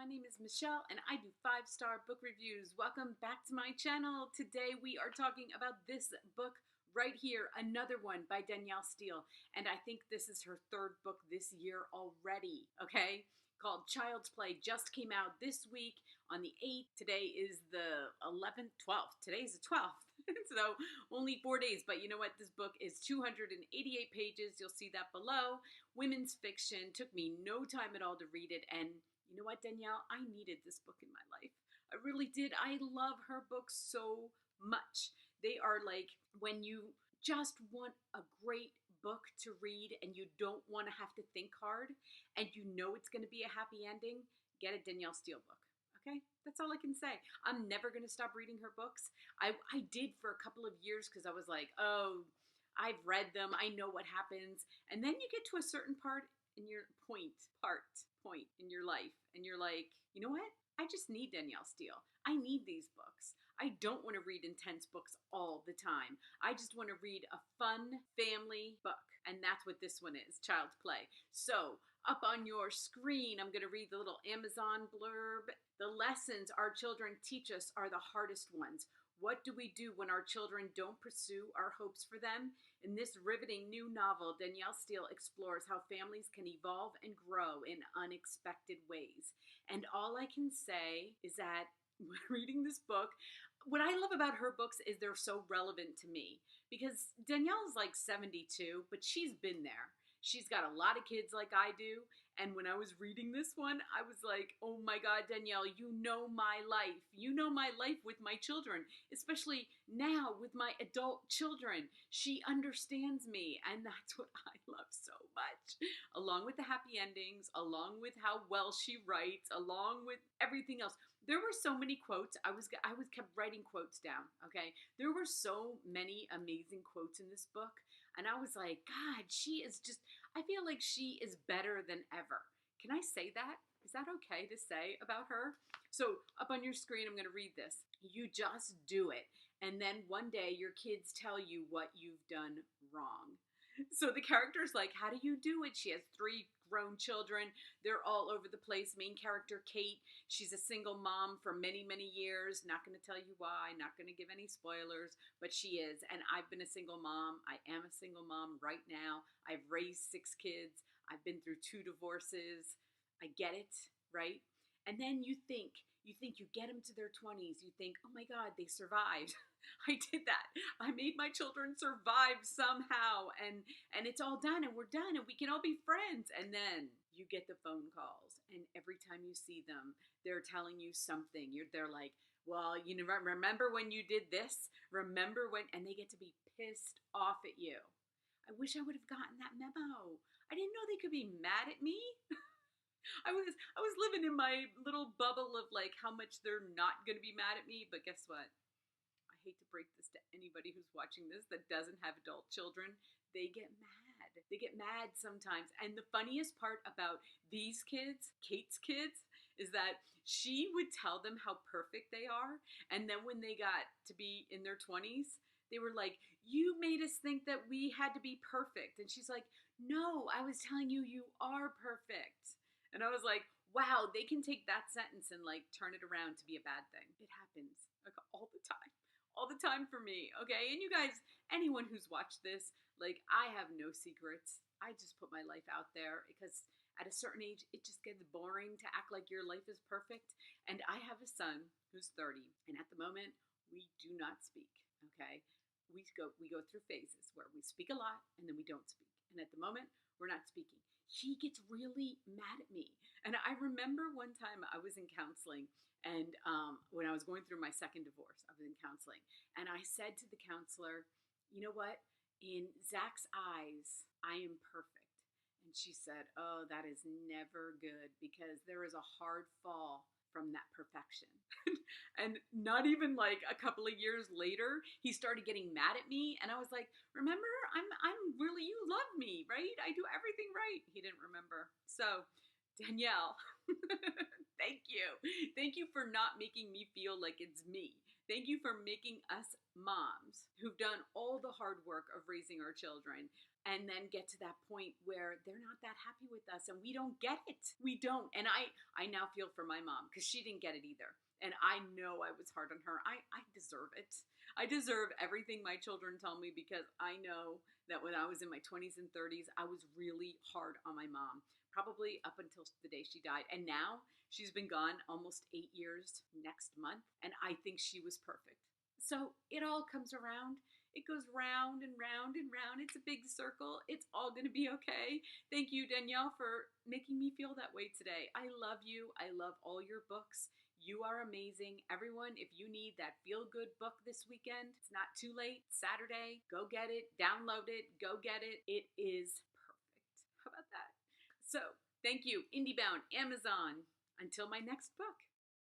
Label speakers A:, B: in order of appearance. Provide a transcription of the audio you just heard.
A: My name is Michelle and I do 5-star book reviews. Welcome back to my channel. Today we are talking about this book right here, another one by Danielle Steele. And I think this is her third book this year already, okay? Called Child's Play. Just came out this week on the 8th. Today is the 11th, 12th. Today's the 12th. So only 4 days, but you know what? This book is 288 pages. You'll see that below. Women's fiction. Took me no time at all to read it, and you know what, Danielle? I needed this book in my life. I really did. I love her books so much. They are like when you just want a great book to read and you don't want to have to think hard and you know it's going to be a happy ending, get a Danielle Steele book. Okay, that's all I can say. I'm never going to stop reading her books. I did for a couple of years because I was like, oh, I've read them. I know what happens. And then you get to a certain part in your point in your life. And you're like, you know what? I just need Danielle Steele. I need these books. I don't want to read intense books all the time. I just want to read a fun family book. And that's what this one is, Child's Play. So up on your screen, I'm going to read the little Amazon blurb. The lessons our children teach us are the hardest ones. What do we do when our children don't pursue our hopes for them? In this riveting new novel, Danielle Steele explores how families can evolve and grow in unexpected ways. And all I can say is that when reading this book, what I love about her books is they're so relevant to me. Because Danielle's like 72, but she's been there. She's got a lot of kids like I do. And when I was reading this one, I was like, oh my God, Danielle, you know my life. You know my life with my children, especially now with my adult children. She understands me, and that's what I love so much. Along with the happy endings, along with how well she writes, along with everything else. There were so many quotes. I was kept writing quotes down, okay? There were so many amazing quotes in this book. And I was like, God, she is just, I feel like she is better than ever. Can I say that? Is that okay to say about her? So up on your screen, I'm going to read this. You just do it. And then one day your kids tell you what you've done wrong. So the character's like, how do you do it? She has 3 grown children. They're all over the place. Main character, Kate, she's a single mom for many, many years. Not going to tell you why. Not going to give any spoilers, but she is. And I've been a single mom. I am a single mom right now. I've raised 6 kids. I've been through 2 divorces. I get it, right? And then you think you get them to their 20s. You think, oh my God, they survived. I did that. I made my children survive somehow, and it's all done, and we're done, and we can all be friends. And then you get the phone calls, and every time you see them, they're telling you something. They're like, well, you know, remember when you did this? Remember when? And they get to be pissed off at you. I wish I would have gotten that memo. I didn't know they could be mad at me. I was living in my little bubble of like how much they're not going to be mad at me, but guess what? I hate to break this to anybody who's watching this that doesn't have adult children. They get mad. They get mad sometimes. And the funniest part about these kids, Kate's kids, is that she would tell them how perfect they are. And then when they got to be in their 20s, they were like, you made us think that we had to be perfect. And she's like, no, I was telling you, you are perfect. And I was like, wow, they can take that sentence and like turn it around to be a bad thing. It happens like all the time for me, okay? And you guys, anyone who's watched this, like, I have no secrets. I just put my life out there because at a certain age, it just gets boring to act like your life is perfect. And I have a son who's 30, and at the moment, we do not speak, okay? We go through phases where we speak a lot and then we don't speak. And at the moment, we're not speaking. He gets really mad at me. And I remember one time I was in counseling, and when I was going through my second divorce, I was in counseling. And I said to the counselor, you know what? In Zach's eyes, I am perfect. And she said, oh, that is never good because there is a hard fall from that perfection. And not even like a couple of years later, he started getting mad at me. And I was like, remember, I'm really, you love me, right? I do everything right. He didn't remember. So Danielle, thank you. Thank you for not making me feel like it's me. Thank you for making us moms who've done all the hard work of raising our children and then get to that point where they're not that happy with us and we don't get it. We don't. And I now feel for my mom because she didn't get it either. And I know I was hard on her. I deserve it. I deserve everything my children tell me because I know that when I was in my 20s and 30s, I was really hard on my mom, probably up until the day she died. And now she's been gone almost 8 years next month, and I think she was perfect. So it all comes around. It goes round and round and round. It's a big circle. It's all going to be okay. Thank you, Danielle, for making me feel that way today. I love you. I love all your books. You are amazing. Everyone, if you need that feel-good book this weekend, it's not too late. Saturday, go get it. Download it. Go get it. It is perfect. How about that? So, thank you, IndieBound, Amazon. Until my next book.